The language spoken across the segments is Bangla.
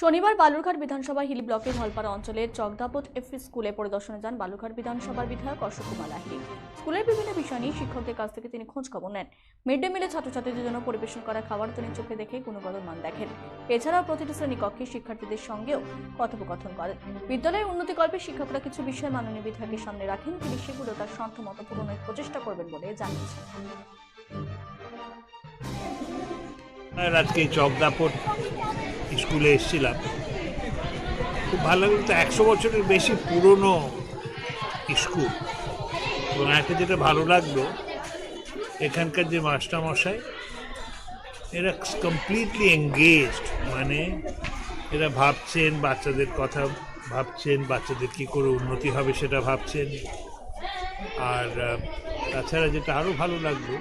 শনিবার বালুরঘাট বিধানসভা হিলি ব্লকের হলপাড়া অঞ্চলের চকদাপট এফপি স্কুলে পরিদর্শনে যান বালুরঘাট বিধানসভার বিধায়ক অশোক কুমার লাহিড়ী। স্কুলের বিভিন্ন বিষয় নিয়ে শিক্ষকদের কাছ থেকে তিনি খোঁজ খবর নেন। মিড ডে মিলে ছাত্রছাত্রীদের জন্য পরিবেশন করা খাবার তিনি চোখে দেখে গুণগত মান দেখেন। এছাড়াও প্রতিটি শ্রেণীকক্ষে শিক্ষার্থীদের সঙ্গেও কথোপকথন করেন। বিদ্যালয়ের উন্নতিকল্পে শিক্ষকরা কিছু বিষয় মাননীয় বিধায়কের সামনে রাখেন, তিনি সেগুলো তার সাধ্যমতো পূরণের প্রচেষ্টা করবেন বলে জানিয়েছেন। আজকে চকদাপট স্কুলে এসেছিলাম, খুব ভালো লাগলো। তো 100 বছরের বেশি পুরনো স্কুল, এবং একটা যেটা ভালো লাগলো, এখানকার যে মাস্টারমশাই এরা কমপ্লিটলি এঙ্গেজড, মানে এরা ভাবছেন বাচ্চাদের কথা, ভাবছেন বাচ্চাদের কী করে উন্নতি হবে সেটা ভাবছেন। আর তাছাড়া যেটা আরও ভালো লাগলো,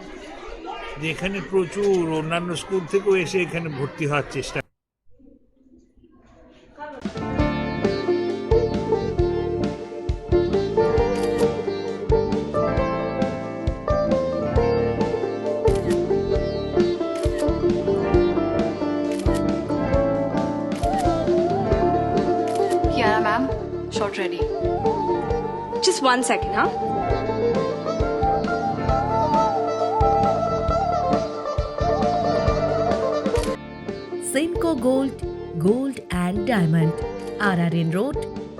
যে এখানে প্রচুর অন্যান্য স্কুল থেকেও এসে এখানে ভর্তি হওয়ার চেষ্টা। Yeah, ma'am. Short ready. Just 1 second, huh? Simco Gold and Diamond, RRN Road,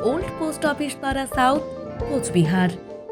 Old Post Office Para South, Coach Bihar.